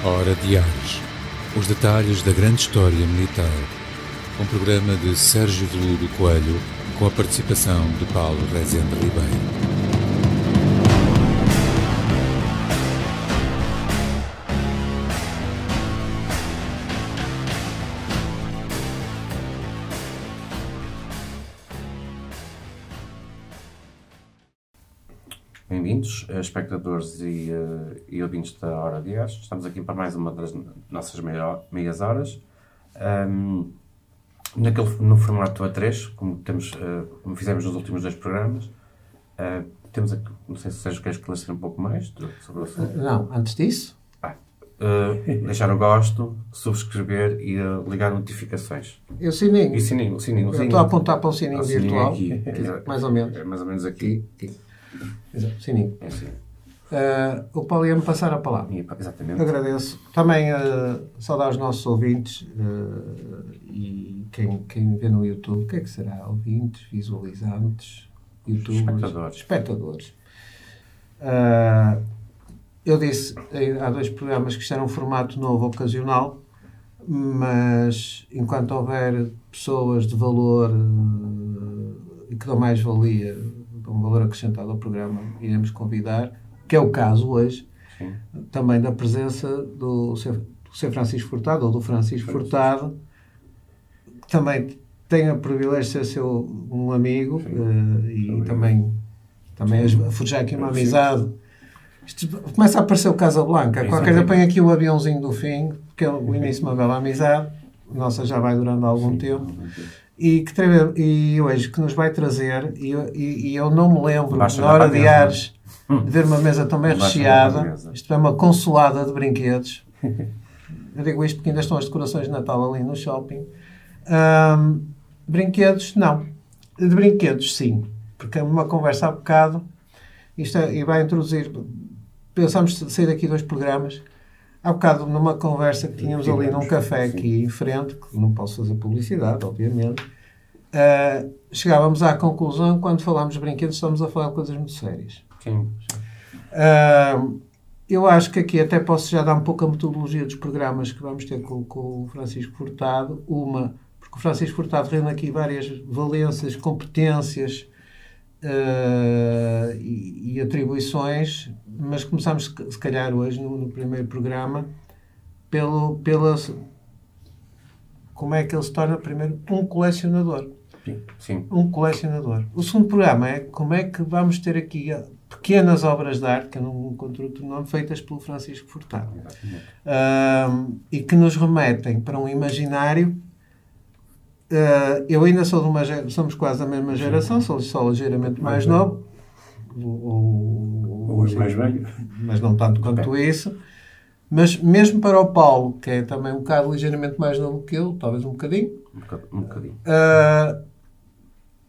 Hora de Ares. Os detalhes da grande história militar. Um programa de Sérgio Veludo Coelho, com a participação de Paulo Rezende Ribeiro. Bem-vindos, espectadores e ouvintes da Hora de Ares. Estamos aqui para mais uma das nossas meias horas. No formato A3, como fizemos nos últimos dois programas. Temos aqui, não sei se o Sérgio quer esclarecer um pouco mais sobre o assunto. Não, antes disso... deixar o gosto, subscrever e ligar notificações. E o sininho? E o sininho. Eu estou a apontar para o sininho virtual. Aqui, mais ou menos. É mais ou menos aqui. Exato, sininho. É assim. O Paulo ia-me passar a palavra. Exatamente. Agradeço. Também saudar os nossos ouvintes e quem vê no YouTube. O que é que será? Ouvintes, visualizantes, YouTubers, espectadores. Eu disse há dois programas que isto era um formato novo, ocasional, mas enquanto houver pessoas de valor e que dão mais valia, um valor acrescentado ao programa, iremos convidar, que é o caso hoje, sim, também da presença do Sr. Francisco Furtado, ou do Francisco Furtado, que também tem o privilégio de ser um amigo e também forjar aqui uma amizade. Isto começa a aparecer o Casablanca. Qualquer dia põe aqui o aviãozinho do fim, que é o início de uma bela amizade. A nossa já vai durando algum tempo. E hoje que nos vai trazer, e eu não me lembro, na Hora de Ares, de ver uma mesa tão bem recheada. Isto é uma consolada de brinquedos. Eu digo isto porque ainda estão as decorações de Natal ali no shopping. Brinquedos, não. De brinquedos, sim. Porque é uma conversa há bocado, e vai introduzir... Pensámos sair daqui dois programas. Há bocado, numa conversa que tínhamos ali num café aqui em frente, que não posso fazer publicidade, obviamente, chegávamos à conclusão, quando falámos de brinquedos, estamos a falar de coisas muito sérias. Sim. Eu acho que aqui até posso já dar um pouco a metodologia dos programas que vamos ter com o Francisco Furtado. Porque o Francisco Furtado reúne aqui várias valências, competências e atribuições, mas começamos se calhar hoje no primeiro programa pela como é que ele se torna primeiro um colecionador. Sim. Um colecionador. O segundo programa é como é que vamos ter aqui pequenas obras de arte, que eu não encontro outro nome, feitas pelo Francisco Furtado, e que nos remetem para um imaginário. Eu ainda sou de uma geração, somos quase da mesma geração, sou só ligeiramente mais novo, ou mais velho, mas não tanto quanto isso. Mas mesmo para o Paulo, que é também um bocado ligeiramente mais novo que eu, talvez um bocadinho,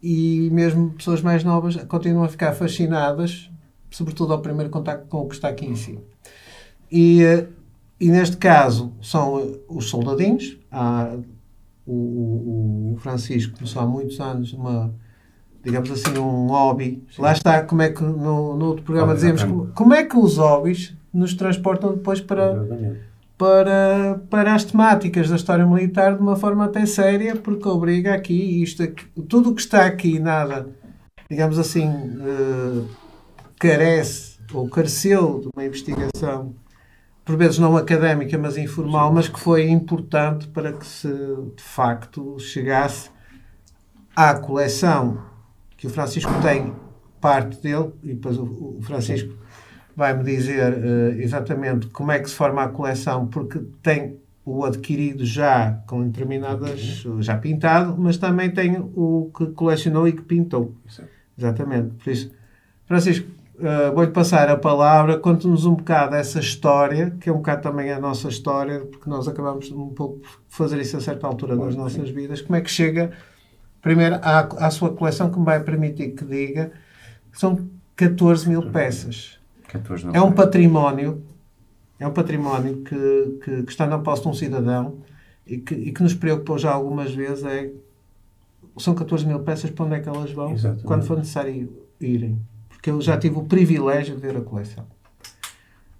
e mesmo pessoas mais novas continuam a ficar fascinadas, sobretudo ao primeiro contacto com o que está aqui em cima. E neste caso são os soldadinhos. O Francisco começou há muitos anos digamos assim, um hobby. Sim. Lá está, como é que no outro programa dizemos como é que os hobbies nos transportam depois para as temáticas da história militar de uma forma até séria, porque obriga aqui tudo o que está aqui, nada, digamos assim, carece ou careceu de uma investigação, por vezes não académica, mas informal, mas que foi importante para que se, de facto, chegasse à coleção que o Francisco tem, parte dele, e depois o Francisco vai-me dizer exatamente como é que se forma a coleção, porque tem o adquirido já com determinadas, já pintado, mas também tem o que colecionou e que pintou. Exatamente. Por isso, Francisco, vou-lhe passar a palavra, conte-nos um bocado essa história, que é um bocado também a nossa história, porque nós acabamos um pouco de fazer isso a certa altura das nossas vidas. Como é que chega, primeiro, à sua coleção, que me vai permitir que diga que são 14 mil peças. É um património que está na posse de um cidadão e que nos preocupou já algumas vezes. São 14 mil peças, para onde é que elas vão? Exatamente. Quando for necessário irem. Porque eu já tive o privilégio de ver a coleção.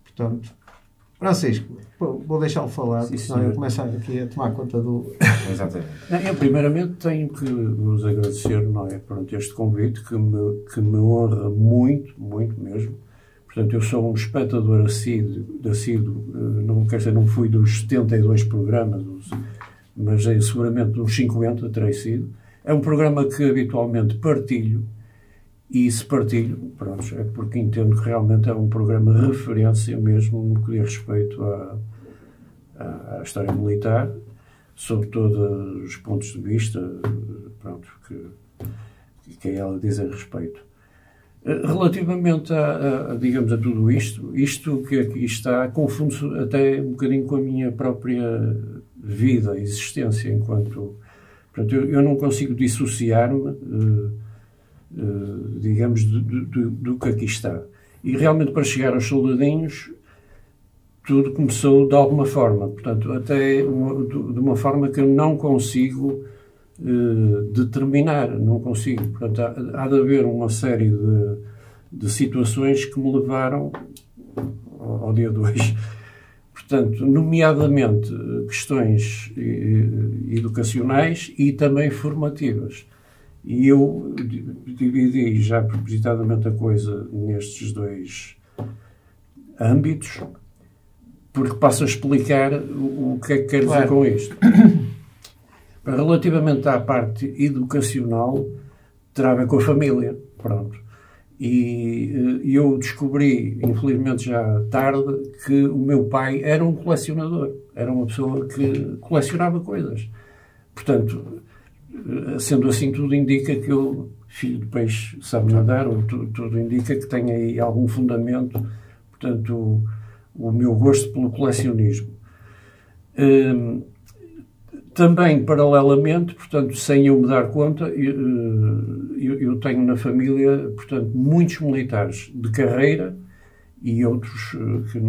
Portanto, Francisco, vou deixá-lo falar, Sim, senão eu começo aqui a tomar conta do... Exatamente. Eu, primeiramente, tenho que vos agradecer, não é, pronto, este convite que me honra muito, muito mesmo. Portanto, eu sou um espectador assíduo, não, quer dizer, não fui dos 72 programas, mas seguramente dos 50 terei sido. É um programa que habitualmente partilho, e se partilho, pronto, é porque entendo que realmente é um programa de referência mesmo no que diz respeito à história militar, sob todos os pontos de vista, pronto, que a ela diz a respeito. Relativamente digamos, a tudo isto que aqui está, confunde-se até um bocadinho com a minha própria vida, existência, enquanto... Portanto, eu não consigo dissociar-me, digamos, do que aqui está. E realmente, para chegar aos soldadinhos, tudo começou de alguma forma. Portanto, até de uma forma que eu não consigo determinar, não consigo. Portanto, há de haver uma série de situações que me levaram ao dia 2. Portanto, nomeadamente questões educacionais e também formativas. E eu dividi já propositadamente a coisa nestes dois âmbitos, porque passo a explicar o que é que quero dizer com isto. Relativamente à parte educacional, terá a ver com a família, pronto. E eu descobri, infelizmente já tarde, que o meu pai era um colecionador. Era uma pessoa que colecionava coisas. Portanto, sendo assim, tudo indica que eu, filho de peixe, sabe nadar, ou tudo indica que tem aí algum fundamento, portanto, o meu gosto pelo colecionismo. Também, paralelamente, portanto, sem eu me dar conta, eu tenho na família, portanto, muitos militares de carreira e outros que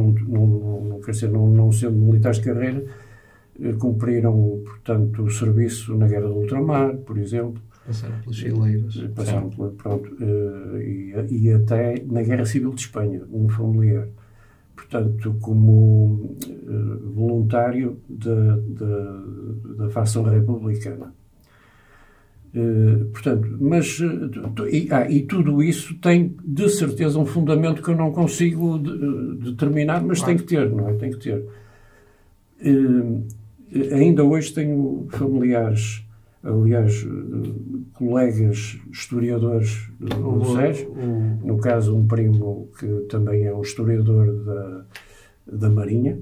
quer dizer, não sendo militares de carreira, cumpriram, portanto, o serviço na Guerra do Ultramar, por exemplo. Passaram pelas fileiras. Passaram pronto, e até na Guerra Civil de Espanha, um familiar. Portanto, como voluntário da facção republicana. Portanto, mas... E tudo isso tem, de certeza, um fundamento que eu não consigo determinar, mas tem que ter, não é? Tem que ter. Ainda hoje tenho familiares, aliás, colegas historiadores do SES, no caso um primo que também é um historiador da Marinha,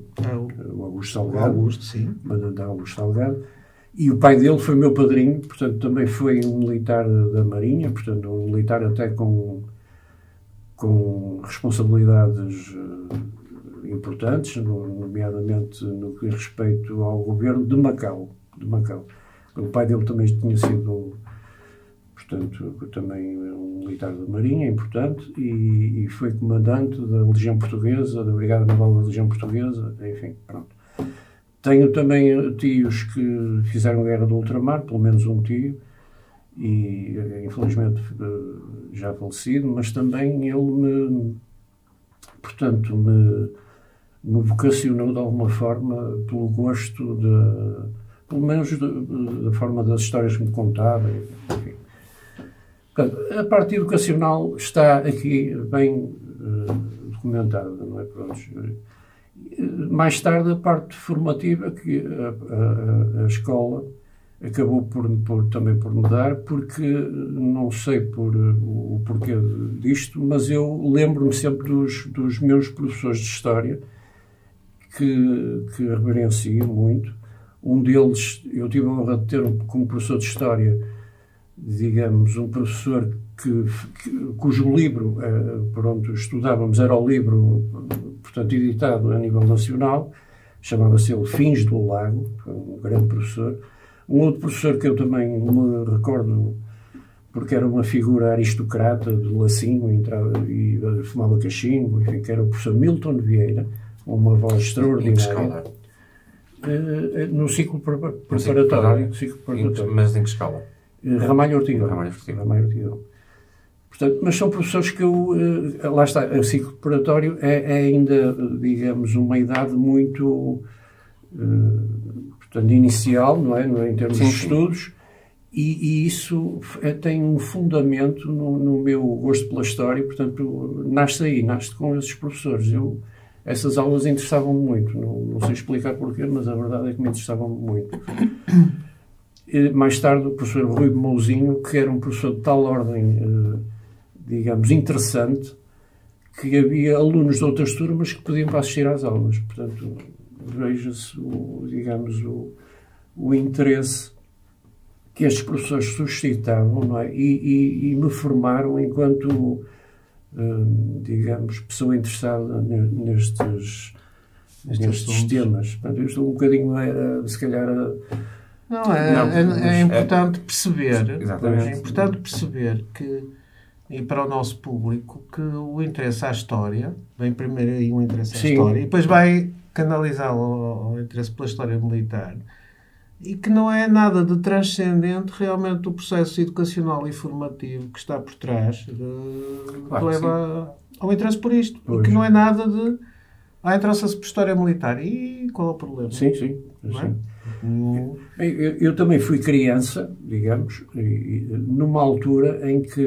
o Augusto Salgado, comandante Augusto Salgado, e o pai dele foi meu padrinho, portanto também foi um militar da Marinha, portanto um militar até com responsabilidades importantes, nomeadamente no que diz respeito ao governo de Macau. O pai dele também tinha sido, portanto, também um militar da Marinha, importante, e foi comandante da Legião Portuguesa, da Brigada Naval da Legião Portuguesa, enfim, pronto. Tenho também tios que fizeram a Guerra do Ultramar, pelo menos um tio, e infelizmente já falecido, mas também ele me vocacionou de alguma forma pelo gosto pelo menos da forma das histórias que me contava, enfim. Portanto, a parte educacional está aqui bem documentada, não é? Pronto. Mais tarde, a parte formativa, que a escola acabou também por mudar, porque não sei o porquê disto, mas eu lembro-me sempre dos meus professores de História, que reverencio muito. Um deles, eu tive a honra de ter como professor de História, digamos, um professor cujo livro, por onde estudávamos, era o livro, portanto, editado a nível nacional, chamava-se ele Fins do Lago, um grande professor. Um outro professor que eu também me recordo, porque era uma figura aristocrata de lacinho, entrava e fumava cachimbo, enfim, que era o professor Milton Vieira, uma voz extraordinária. No ciclo preparatório. Mas em que escala? Ramalho Ortigão. Portanto, mas são professores que eu... lá está, o ciclo preparatório é ainda, digamos, uma idade muito... portanto, inicial, não é? Em termos de estudos, e isso tem um fundamento no meu gosto pela história, portanto, nasce com esses professores. Essas aulas interessavam-me muito, não sei explicar porquê, mas a verdade é que me interessavam muito. Mais tarde, o professor Rui Mouzinho, que era um professor de tal ordem, digamos, interessante, que havia alunos de outras turmas que podiam assistir às aulas. Portanto, veja-se, digamos, o interesse que estes professores suscitavam, não é? E me formaram enquanto, digamos, pessoa interessada nestes temas. Portanto, eu estou um bocadinho, se calhar... É importante perceber. Exatamente. É importante perceber que, e para o nosso público, que o interesse à história, vem primeiro aí um interesse à história, e depois vai canalizá-lo ao interesse pela história militar, e que não é nada de transcendente realmente o processo educacional e formativo que está por trás, que leva ao interesse por isto. Pois. E que não é nada de... interessa-se por história militar. E qual é o problema? Sim. Eu também fui criança, digamos, numa altura em que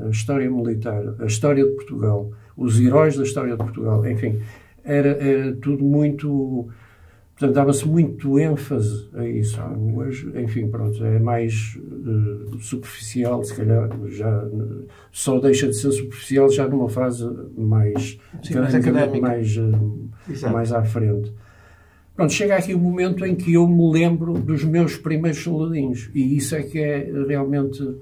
a história militar, a história de Portugal, os heróis da história de Portugal, enfim, era tudo muito... Portanto, dava-se muito ênfase a isso. Hoje, enfim, pronto, é mais superficial, se calhar, já só deixa de ser superficial já numa fase mais académica, mais à frente. Pronto, chega aqui o momento em que eu me lembro dos meus primeiros soldadinhos, e isso é que é realmente,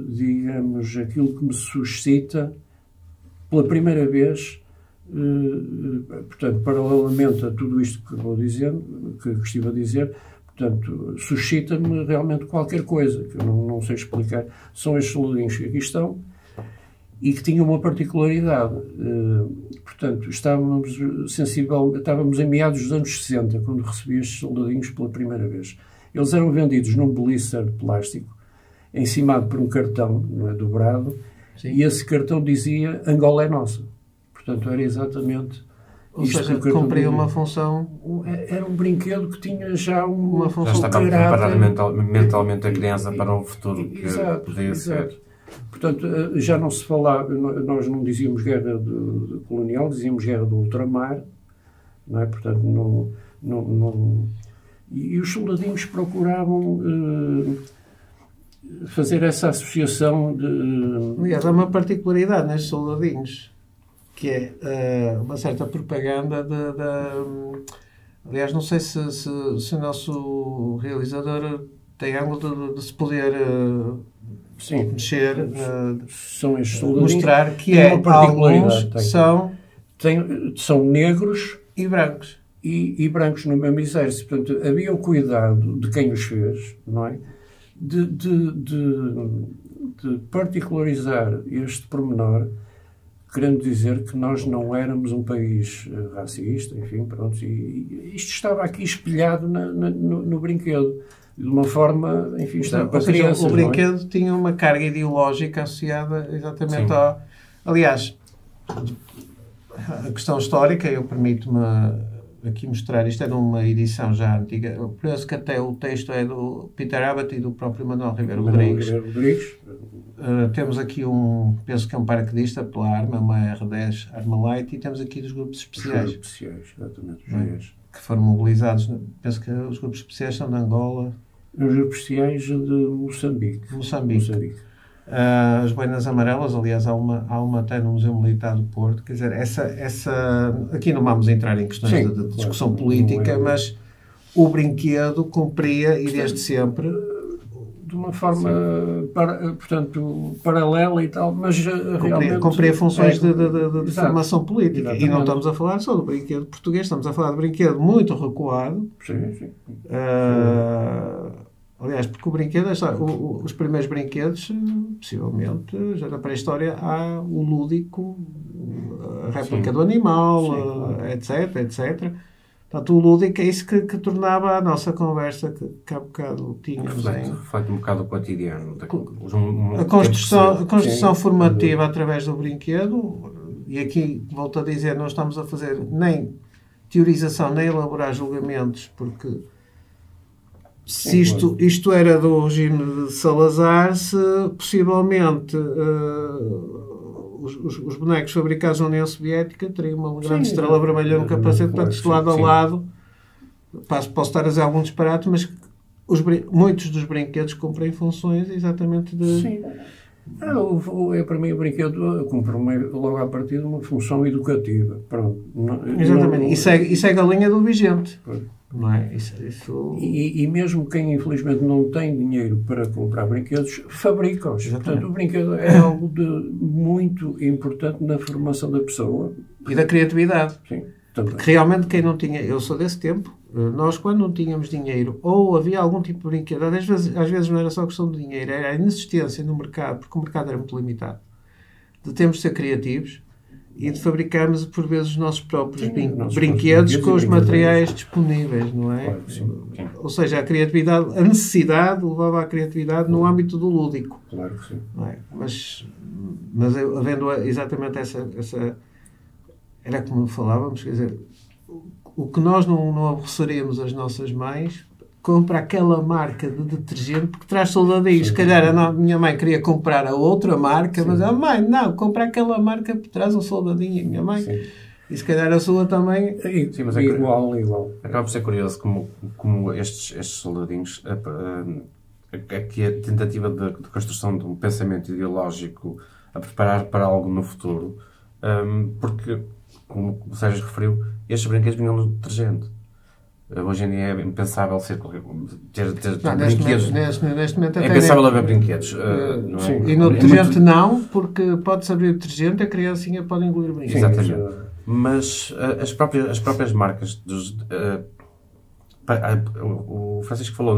digamos, aquilo que me suscita pela primeira vez. Portanto, paralelamente a tudo isto que vou dizendo, que estive a dizer, portanto, suscita-me realmente qualquer coisa que eu não sei explicar. São estes soldadinhos que aqui estão e que tinham uma particularidade. Portanto, estávamos em meados dos anos 60 quando recebi estes soldadinhos pela primeira vez. Eles eram vendidos num blister de plástico, encimado por um cartão, não é, dobrado, e esse cartão dizia Angola é nossa. Portanto, era exatamente... Ou seja, cumpria uma função... Era um brinquedo que tinha já uma função. Já estava a preparar mentalmente a criança para o futuro que podia ser. Portanto, já não se falava... Nós não dizíamos guerra colonial, dizíamos guerra do ultramar, não é? Portanto, e os soldadinhos procuravam fazer essa associação de... Aliás, há uma particularidade nestes soldadinhos, que é uma certa propaganda aliás, não sei se o nosso realizador tem ângulo de se poder mexer, são estes mostrar que é alguns que são negros e brancos. E brancos no mesmo exército. Portanto, havia o cuidado de quem os fez, não é? De particularizar este pormenor, querendo dizer que nós não éramos um país racista, enfim, pronto, e isto estava aqui espelhado no brinquedo, de uma forma, enfim, para crianças. O brinquedo tinha uma carga ideológica associada exatamente ao... Aliás, a questão histórica, eu permito-me aqui mostrar, isto é de uma edição já antiga, eu penso que até o texto é do Peter Abbott e do próprio Manuel Ribeiro Rodrigues. Temos aqui penso que é um paraquedista pela arma, uma R10 Arma Light, e temos aqui dos grupos especiais. Os grupos especiais, exatamente. Que foram mobilizados, penso que os grupos especiais são de Angola. Os grupos especiais de Moçambique. As boinas amarelas, aliás, há uma até no Museu Militar do Porto. Quer dizer, aqui não vamos entrar em questões de discussão política, mas o brinquedo cumpria, e desde sempre, de uma forma, portanto, paralela e tal, mas realmente... Cumpria funções de formação política. Exatamente. E não estamos a falar só do brinquedo português, estamos a falar de brinquedo muito recuado. Sim. Aliás, porque o brinquedo, os primeiros brinquedos, possivelmente, já na pré-história, há o lúdico, a réplica do animal, etc. Portanto, o lúdico é isso que tornava a nossa conversa que há bocado tínhamos. Reflete um bocado o cotidiano. A construção formativa através do brinquedo, e aqui, volto a dizer, não estamos a fazer nem teorização, nem elaborar julgamentos, porque se isto era do regime de Salazar, se possivelmente os bonecos fabricados na União Soviética teriam uma grande estrela vermelha no capacete, portanto, isto lado a lado. Posso estar a dizer algum disparate, mas muitos dos brinquedos cumprem funções exatamente de... Sim. Para mim, o brinquedo cumpre logo à partida uma função educativa. Pronto. Exatamente. E segue a linha do vigente. Não é? Isso... E mesmo quem, infelizmente, não tem dinheiro para comprar brinquedos, fabrica-os. Portanto, o brinquedo é algo de muito importante na formação da pessoa. E da criatividade. Sim. Porque realmente quem não tinha... Eu sou desse tempo. Nós, quando não tínhamos dinheiro, ou havia algum tipo de brinquedo, às vezes não era só questão de dinheiro, era a inexistência no mercado, porque o mercado era muito limitado, de termos de ser criativos e de fabricarmos, por vezes, os nossos próprios brinquedos com os materiais disponíveis, não é? Claro, sim. Ou seja, a criatividade, a necessidade levava à criatividade no âmbito do lúdico. Claro que sim. Não é? Mas havendo exatamente essa... Era como falávamos, quer dizer... O que nós não aborreceríamos as nossas mães, compra aquela marca de detergente porque traz soldadinhos. Se calhar a minha mãe queria comprar a outra marca, mas a mãe, não, compra aquela marca porque traz um soldadinho. A minha mãe, e se calhar a sua também. Sim, mas igual. Acaba por ser curioso como estes soldadinhos, aqui a tentativa de construção de um pensamento ideológico a preparar para algo no futuro, porque, como o Sérgio referiu, estes brinquedos vinham no detergente. Hoje em dia é impensável ter brinquedos. Neste momento é impensável haver brinquedos. Não é? E no detergente não, porque pode-se abrir o detergente, a criancinha pode engolir brinquedos. Exatamente. Mas as próprias marcas o Francisco falou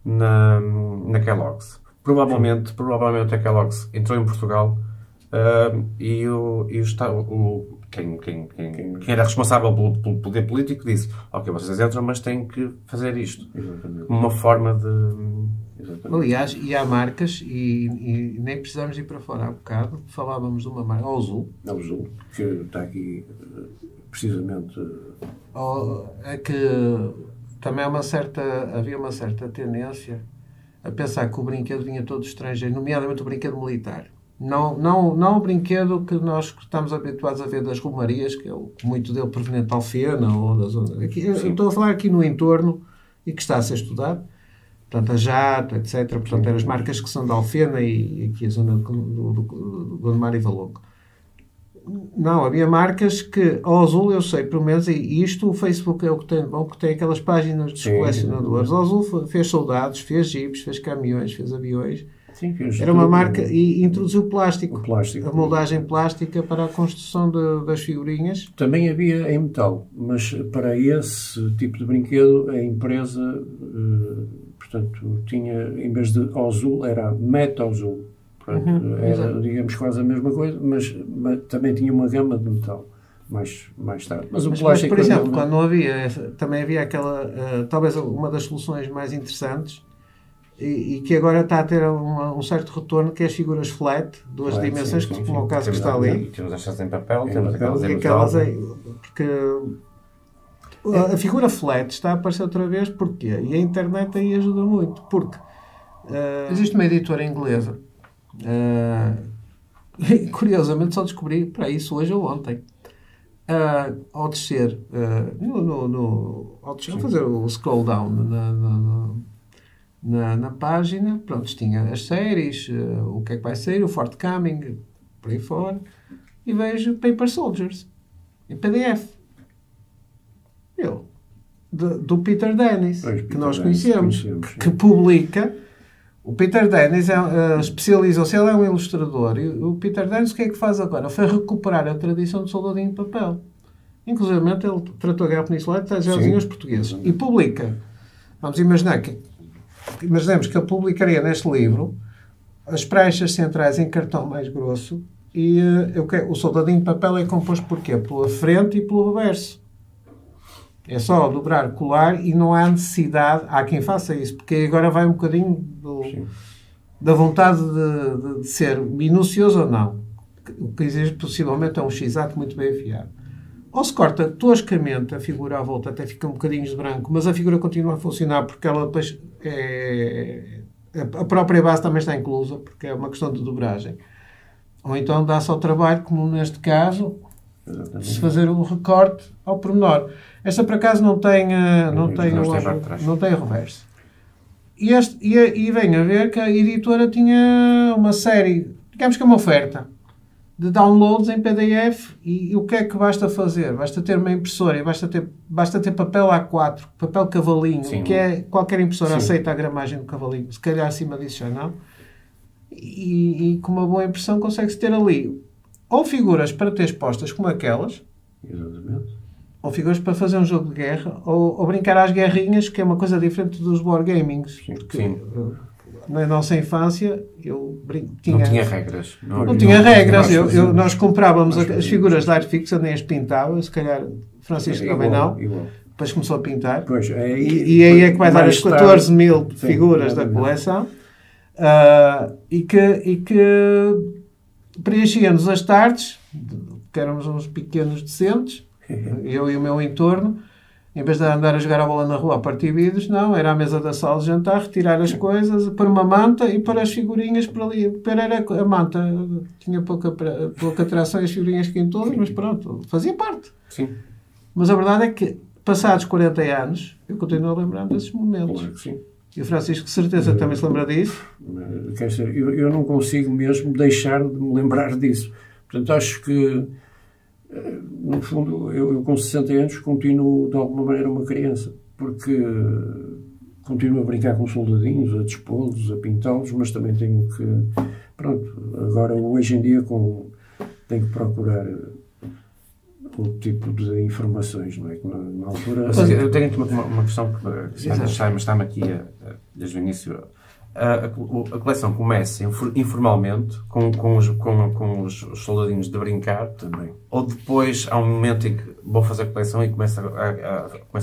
na Kellogg's. Provavelmente a Kellogg's entrou em Portugal quem era responsável pelo poder político disse: ok, vocês entram, mas têm que fazer isto. Exatamente. Uma forma de... Exatamente. Aliás, e há marcas, e nem precisamos ir para fora. Há bocado falávamos de uma marca, a Ozul. A Ozul, que está aqui precisamente... É que também havia uma certa tendência a pensar que o brinquedo vinha todo estrangeiro, nomeadamente o brinquedo militar. Não o brinquedo que nós estamos habituados a ver das romarias, que é muito dele proveniente de Alfena ou da zona. Eu estou a falar aqui no entorno e que está a ser estudado. Portanto, a Jato, etc. Portanto, eram as marcas que são de Alfena e aqui a zona do Gondomar e Valongo. Não, havia marcas que, ao Azul, eu sei, pelo menos, e isto o Facebook é o que tem de bom, porque tem aquelas páginas dos colecionadores. O Azul fez soldados, fez jipes, fez caminhões, fez aviões. Sim, era uma marca e introduziu plástico, a moldagem plástica para a construção das figurinhas. Também havia em metal, mas para esse tipo de brinquedo a empresa, portanto, tinha, em vez de Azul, era Metazul. Era, digamos, quase a mesma coisa, mas também tinha uma gama de metal mais tarde. Mas o plástico, por exemplo, quando não havia, também havia aquela, talvez uma das soluções mais interessantes, e que agora está a ter um certo retorno, que é as figuras flat, duas dimensões, como o caso que está ali. Temos estas em papel, temos aquelas em metal. Porque a figura flat está a aparecer outra vez, porquê? E a internet aí ajuda muito, porque existe uma editora inglesa, curiosamente só descobri para isso hoje ou ontem, ao descer, ao fazer o scroll down na página, pronto, tinha as séries, o que é que vai sair, o Forthcoming, por aí fora, e vejo Paper Soldiers, em PDF. Do Peter Dennis, que nós conhecemos, que publica. O Peter Dennis especializou-se, ele é um ilustrador, e o Peter Dennis o que é que faz agora? Foi recuperar a tradição do soldadinho de papel. Inclusive, ele tratou a Guerra Peninsular e traz os portugueses. E publica. Vamos imaginar imaginemos que ele publicaria neste livro as pranchas centrais em cartão mais grosso, E o soldadinho de papel é composto por quê? Pela frente e pelo reverso. É só dobrar, colar e não há necessidade. Há quem faça isso, porque agora vai um bocadinho da vontade de ser minucioso ou não. O que exige possivelmente é um x-ato muito bem afiado. Ou se corta toscamente a figura à volta, até fica um bocadinho de branco, mas a figura continua a funcionar porque ela depois a própria base também está inclusa, porque é uma questão de dobragem. Ou então dá-se ao trabalho, como neste caso, de se fazer um recorte ao pormenor. Esta, por acaso, não tem reverso. E vem a ver que a editora tinha uma série, digamos que é uma oferta, de downloads em PDF. E o que é que basta fazer? Basta ter uma impressora e basta ter papel A4, papel cavalinho, sim, que é qualquer impressora, sim, aceita a gramagem do cavalinho, se calhar acima disso já não. E com uma boa impressão consegue-se ter ali ou figuras para ter expostas como aquelas, exatamente, ou figuras para fazer um jogo de guerra, ou brincar às guerrinhas, que é uma coisa diferente dos wargamings. Sim. Na nossa infância eu não tinha regras. Não tinha regras. Nós comprávamos as figuras da Airfix, eu nem as pintava, se calhar Francisco também não. Depois começou a pintar. Pois, e aí é que vai dar as 14 mil figuras da coleção. E que preenchíamos as tardes, que éramos uns pequenos decentes, eu e o meu entorno, em vez de andar a jogar a bola na rua a partir vidros, não, era à mesa da sala de jantar, retirar as coisas, pôr uma manta e pôr as figurinhas para ali. Era a manta tinha pouca atração e as figurinhas que em todas, mas pronto, fazia parte. Sim. Mas a verdade é que, passados 40 anos, eu continuo a lembrar desses momentos. Claro que sim. E o Francisco, de certeza, também se lembra disso. Quer dizer, eu não consigo mesmo deixar de me lembrar disso. Portanto, acho que, no fundo, eu com 60 anos continuo, de alguma maneira, uma criança. Porque continuo a brincar com soldadinhos, a dispô-los, a pintá-los, mas também tenho que... Pronto, agora, hoje em dia, tenho que procurar outro tipo de informações, não é? Que na altura... Eu tenho uma questão que está-me aqui desde o início. A coleção começa informalmente com os soldadinhos de brincar também, ou depois há um momento em que vou fazer a coleção e começa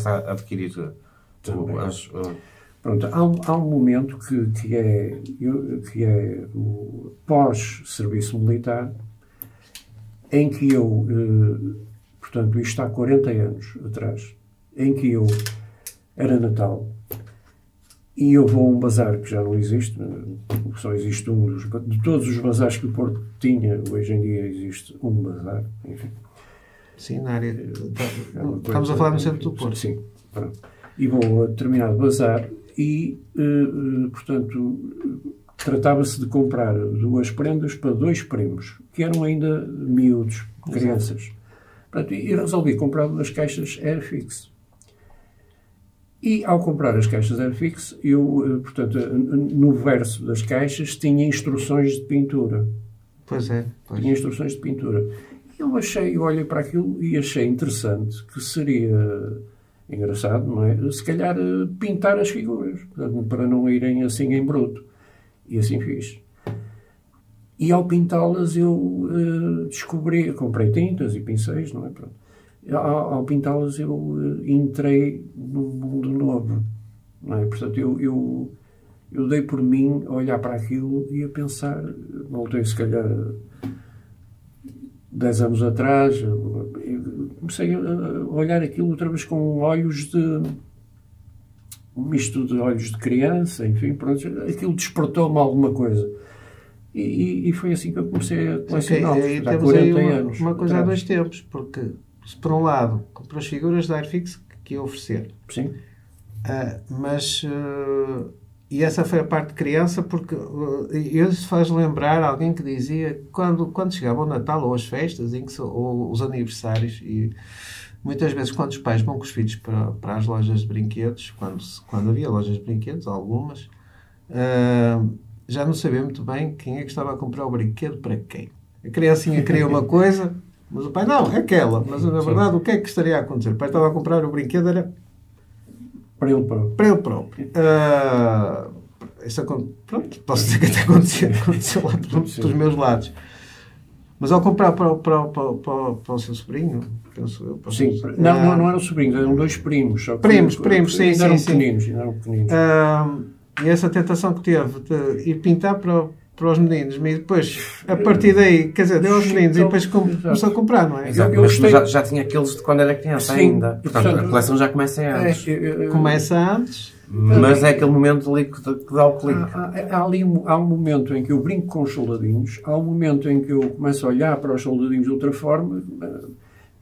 a adquirir Pronto, há um momento que é o pós-serviço militar, em que eu, portanto, isto há 40 anos atrás, em que eu era Natal e eu vou a um bazar que já não existe, só existe um de todos os bazares que o Porto tinha, hoje em dia existe um bazar, enfim. Sim, na área. Estamos a falar no centro do Porto. Sim, pronto. E vou a determinado bazar e, portanto, tratava-se de comprar 2 prendas para 2 primos, que eram ainda miúdos, crianças. Portanto, e resolvi comprar 2 caixas Airfix. E, ao comprar as caixas Airfix, eu, portanto, no verso das caixas tinha instruções de pintura. Pois é. Tinha instruções de pintura. Eu olhei para aquilo e achei interessante, que seria engraçado, não é? Se calhar pintar as figuras, portanto, para não irem assim em bruto. E assim fiz. E ao pintá-las eu comprei tintas e pincéis, não é? Pronto. Ao pintá-las eu entrei num mundo novo, não é? Portanto, eu dei por mim a olhar para aquilo e a pensar, voltei se calhar 10 anos atrás, comecei a olhar aquilo outra vez com olhos um misto de olhos de criança, enfim, pronto, aquilo despertou-me alguma coisa. E foi assim que eu comecei a colecionar, há 40 anos. Uma coisa há 2 tempos, porque, se por um lado, compro as figuras da Airfix que ia oferecer. Sim. E essa foi a parte de criança, porque isso faz lembrar alguém que dizia quando chegava o Natal ou as festas, ou os aniversários, e muitas vezes quando os pais vão com os filhos para as lojas de brinquedos, quando havia lojas de brinquedos, algumas, já não sabia muito bem quem é que estava a comprar o brinquedo para quem. A criancinha queria uma coisa, mas o pai, não, é aquela. Mas, na verdade, o que é que estaria a acontecer? O pai estava a comprar o brinquedo, era... Para ele próprio. Para ele próprio. Pronto, posso dizer que até aconteceu lá dos meus lados. Mas ao comprar para o seu sobrinho, penso eu... Sim, não eram sobrinhos, eram 2 primos. Só que primos, sim, ainda sim. Ainda eram pequeninos. E essa tentação que teve de ir pintar para os meninos, e depois, a partir daí, quer dizer, deu aos meninos e depois começou a comprar, não é? Exato, mas já tinha aqueles de quando era criança. Sim, ainda. Portanto, a coleção já começa antes. Começa antes. Mas é aquele momento ali que dá o clique. Há um momento em que eu brinco com os soldadinhos, há um momento em que eu começo a olhar para os soldadinhos de outra forma,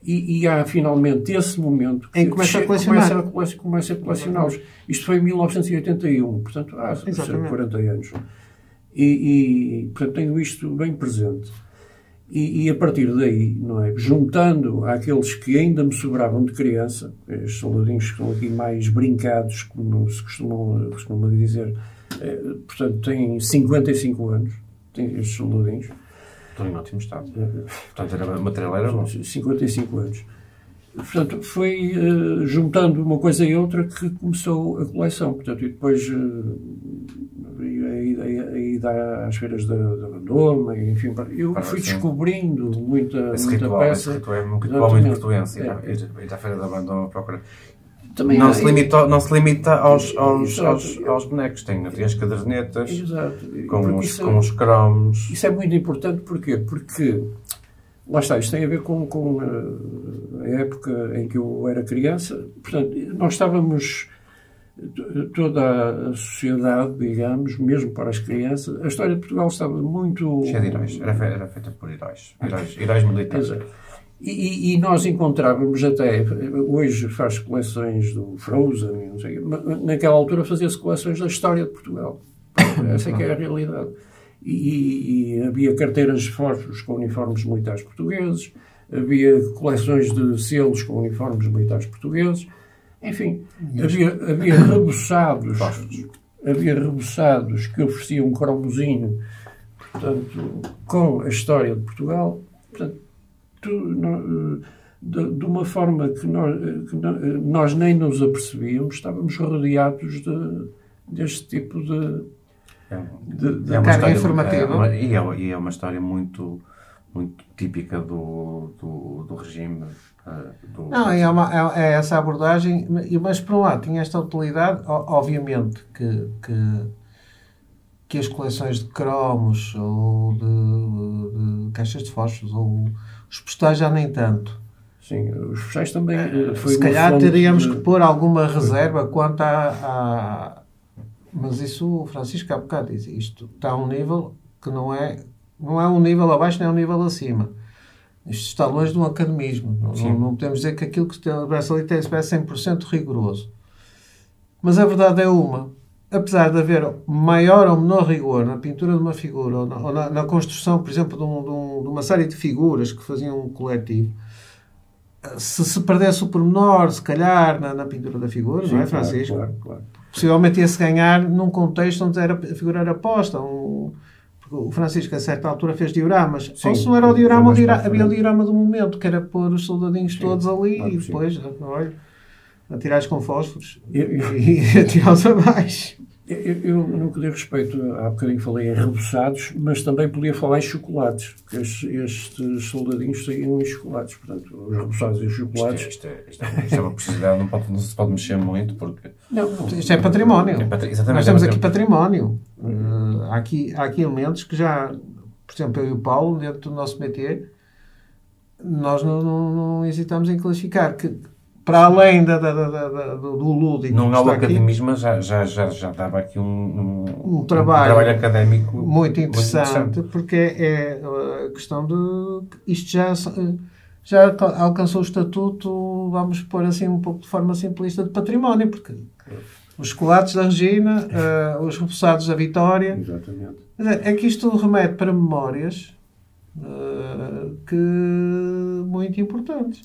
e há finalmente esse momento em que começa a colecioná-los. Isto foi em 1981, portanto há 40 anos. Portanto, tenho isto bem presente. E a partir daí, não é? Juntando àqueles que ainda me sobravam de criança, estes soldadinhos que estão aqui mais brincados, como se costuma dizer, portanto, têm 55 anos, estes soldadinhos. Estão em ótimo estado. Portanto, o material era bom. 55 anos. Portanto, foi juntando uma coisa e outra que começou a coleção. Portanto, e depois a ida às feiras da Bandoma, enfim, eu fui descobrindo muita peça. Esse ritual é muito portuense. Ir à feira da Bandoma procurar. Também não se limita aos bonecos. Tem as cadernetas, com os cromos. Isso é muito importante. Porquê? Porque, lá está, isto tem a ver com a época em que eu era criança. Portanto, nós estávamos, toda a sociedade, digamos, mesmo para as crianças, a história de Portugal estava muito... cheia de heróis. Era feita por heróis militares. E nós encontrávamos até, hoje faz coleções do Frozen, não sei, mas naquela altura fazia-se coleções da história de Portugal. Essa é que é a realidade. E havia carteiras de fósforos com uniformes militares portugueses, havia coleções de selos com uniformes militares portugueses, enfim, havia reboçados que ofereciam um cromozinho, portanto, com a história de Portugal, portanto, de uma forma que nós nem nos apercebíamos, estávamos rodeados deste tipo de carga informativa. E é uma história muito típica do regime. Não, é essa abordagem, mas por um lado tinha esta utilidade, obviamente que as coleções de cromos ou de caixas de fósforos ou os postais já nem tanto. Sim, os postais também foi se calhar teríamos que pôr alguma reserva quanto a... Mas isso o Francisco há bocado diz, isto está a um nível que não é um nível abaixo nem um nível acima. Isto está longe de um academismo. Não podemos dizer que aquilo que estabelece ali tem 100% rigoroso. Mas a verdade é uma. Apesar de haver maior ou menor rigor na pintura de uma figura ou na construção, por exemplo, de uma série de figuras que faziam um coletivo, se perdesse o pormenor, se calhar, na pintura da figura, sim, não é, Francisco? Claro. Possivelmente ia-se ganhar num contexto onde a figura era posta. O Francisco, a certa altura, fez dioramas. Sim, ou se não era o diorama, havia o diorama do momento, que era pôr os soldadinhos todos ali e depois, olha, atirar-os com fósforos e atirá-los abaixo. Eu no que diz respeito, há bocadinho falei em reboçados, mas também podia falar em chocolates, porque estes soldadinhos saíam em chocolates, portanto, os reboçados e os chocolates... Isto é uma possibilidade, não se pode mexer muito, porque... Não, isto é património. Exatamente. Nós temos aqui património. Há aqui elementos que já, por exemplo, eu e o Paulo, dentro do nosso métier, nós não hesitamos em classificar que, para além do lúdico... Não há o academismo, mas já dava aqui um trabalho académico muito interessante, porque é a questão de... Isto já alcançou o estatuto, vamos pôr assim um pouco de forma simplista, de património, porque os chocolates da Regina, os reboçados da Vitória... Exatamente. É que isto remete para memórias muito importantes.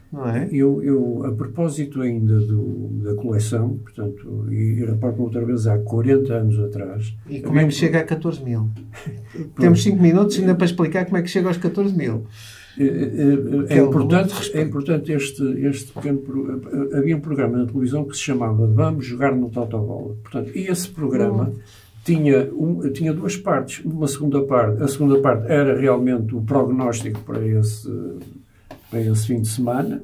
Não é? Eu, a propósito ainda da coleção, portanto, e reparto outra vez há 40 anos atrás... E como é que chega a 14 mil? Temos 5 minutos ainda para explicar como é que chega aos 14 mil. É importante este pequeno... Havia um programa na televisão que se chamava Vamos Jogar no Totobola. Portanto, e esse programa tinha duas partes. Uma segunda parte. A segunda parte era realmente o prognóstico para esse fim de semana.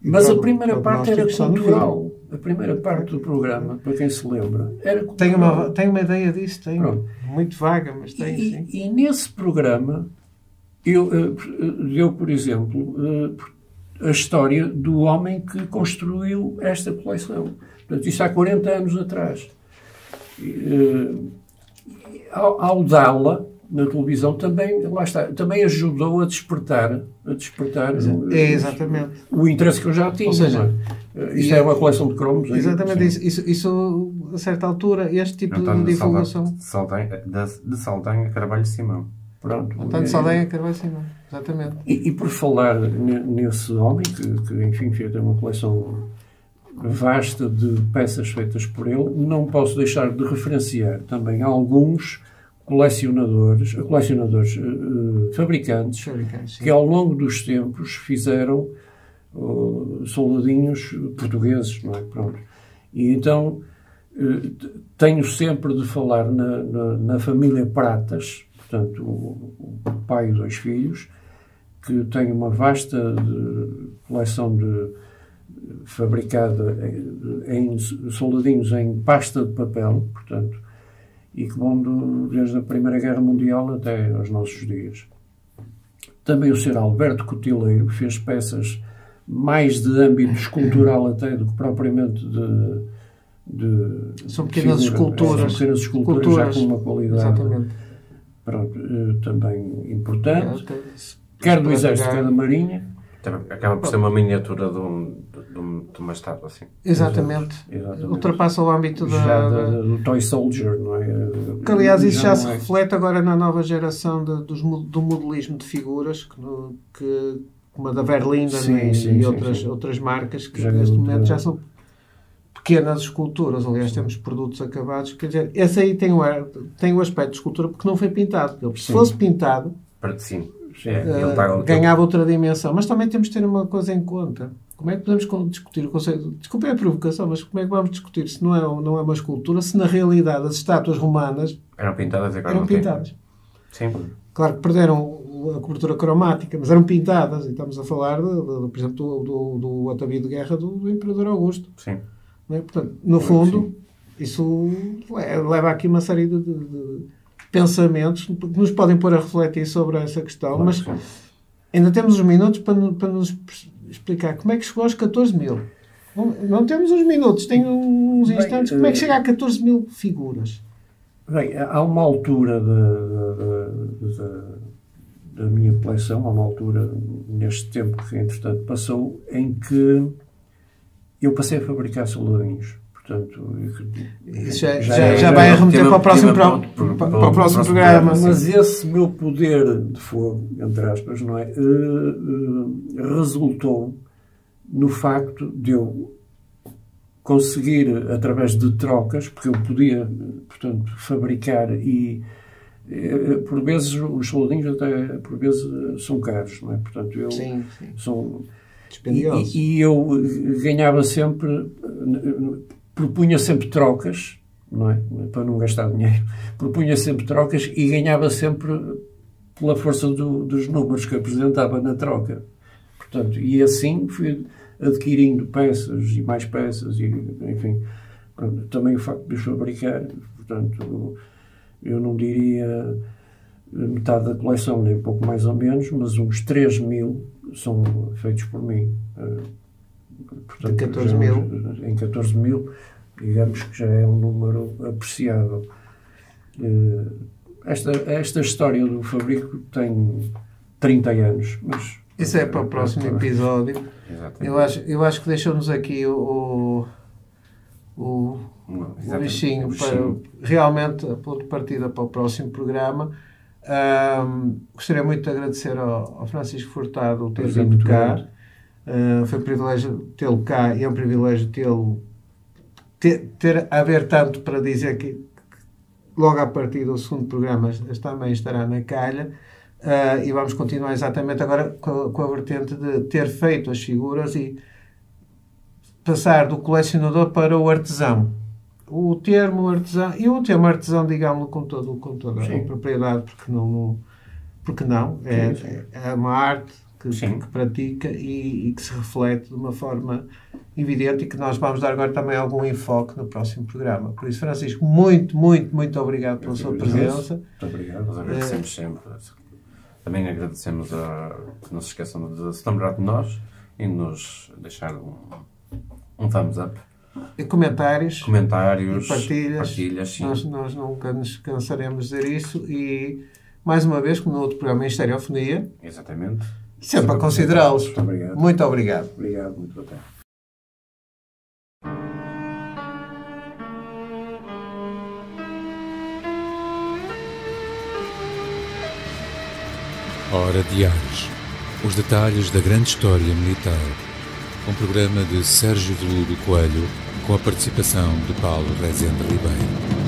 Mas a primeira parte era cultural. A primeira parte do programa, para quem se lembra, era cultural. Tenho uma ideia disso, muito vaga, mas tenho, sim. E nesse programa, deu, por exemplo, a história do homem que construiu esta coleção. Portanto, isso há 40 anos atrás. Ao dá-la na televisão, também, lá está, também ajudou a despertar exatamente. o interesse que eu já tinha. Ou seja, isto é uma coleção de cromos. Exatamente, isso a certa altura, este tipo de divulgação. De Saldanha Carvalho Simão. Pronto. António Saldanha Carvalho Simão, exatamente. E por falar nesse homem, que enfim, tem uma coleção vasta de peças feitas por ele, não posso deixar de referenciar também alguns colecionadores, fabricantes que ao longo dos tempos fizeram soldadinhos portugueses, não é? Pronto. E então tenho sempre de falar na família Pratas, portanto o pai e 2 filhos, que tem uma vasta coleção fabricada em soldadinhos em pasta de papel, portanto, e que vão desde a Primeira Guerra Mundial até aos nossos dias. Também o Sr. Alberto Cotileiro fez peças mais de âmbito escultural até do que propriamente são pequenas esculturas. São pequenas esculturas já com uma qualidade. Exatamente. Pronto, também importante. Quer do Exército, quer da Marinha. Acaba por ser uma miniatura de uma estátua, assim. Exatamente. Ultrapassa o âmbito do Toy Soldier, não é? Que, aliás, isso já se reflete agora na nova geração do modelismo de figuras, como a da Verlinden e outras marcas, que neste momento já são pequenas esculturas. Aliás, temos produtos acabados. Quer dizer, esse aí tem o aspecto de escultura porque não foi pintado. Se fosse pintado... Sim. ganhava outra dimensão. Mas também temos de ter uma coisa em conta. Como é que podemos discutir o conceito? Desculpem a provocação, mas como é que vamos discutir se não é uma escultura, se na realidade as estátuas romanas eram pintadas e agora eram pintadas? Sim. Claro que perderam a cobertura cromática, mas eram pintadas. E estamos a falar, por exemplo, do atavío de guerra do Imperador Augusto. Sim. Não é? Portanto, no fundo, isso leva aqui uma série de pensamentos que nos podem pôr a refletir sobre essa questão, claro, mas ainda temos uns minutos para nos explicar como é que chegou aos 14 mil. Não temos uns minutos, tem uns instantes. Como é que chega a 14 mil figuras? Bem, há uma altura da minha coleção, há uma altura neste tempo que entretanto passou, em que eu passei a fabricar soldadinhos. Portanto, isso já vai remeter para o próximo programa. Mas esse meu poder de fogo, entre aspas, não é? Resultou no facto de eu conseguir, através de trocas, porque eu podia, portanto, fabricar e, por vezes, os soldadinhos até, por vezes, são caros, não é? Portanto, são dispendiosos. E eu ganhava sempre... propunha sempre trocas, não é? Para não gastar dinheiro, propunha sempre trocas e ganhava sempre pela força dos números que apresentava na troca. Portanto, e assim fui adquirindo peças e mais peças, e, enfim, pronto, também o facto de os fabricar, portanto, eu não diria metade da coleção, nem pouco mais ou menos, mas uns 3 mil são feitos por mim. Portanto, 14 mil. Em 14 mil, digamos que já é um número apreciável. Esta história do fabrico tem 30 anos, mas... Isso é para o próximo episódio. Eu acho que deixou-nos aqui o bichinho para realmente a ponto de partida para o próximo programa. Gostaria muito de agradecer ao Francisco Furtado o ter vindo cá. Foi um privilégio tê-lo cá e é um privilégio tê-lo haver tanto para dizer que logo a partir do segundo programa também estará na calha. E vamos continuar exatamente agora com a vertente de ter feito as figuras e passar do colecionador para o artesão. o termo artesão, e o termo artesão, digamos, com toda a propriedade, porque não, é uma arte que pratica e que se reflete de uma forma evidente, e que nós vamos dar agora também algum enfoque no próximo programa. Por isso, Francisco, muito, muito, muito obrigado pela sua presença. Muito obrigado, nós agradecemos sempre. Também agradecemos que não se esqueçam de se lembrar de nós e nos deixar um thumbs up. E comentários e partilhas sim. Nós nunca nos cansaremos de dizer isso, e mais uma vez, como no outro programa, em Estereofonia, exatamente, sempre a considerá-los. Muito obrigado. Muito obrigado. Obrigado, muito boa tarde. Hora Diários. Os detalhes da grande história militar. Um programa de Sérgio Veludo Coelho, com a participação de Paulo Rezende Ribeiro.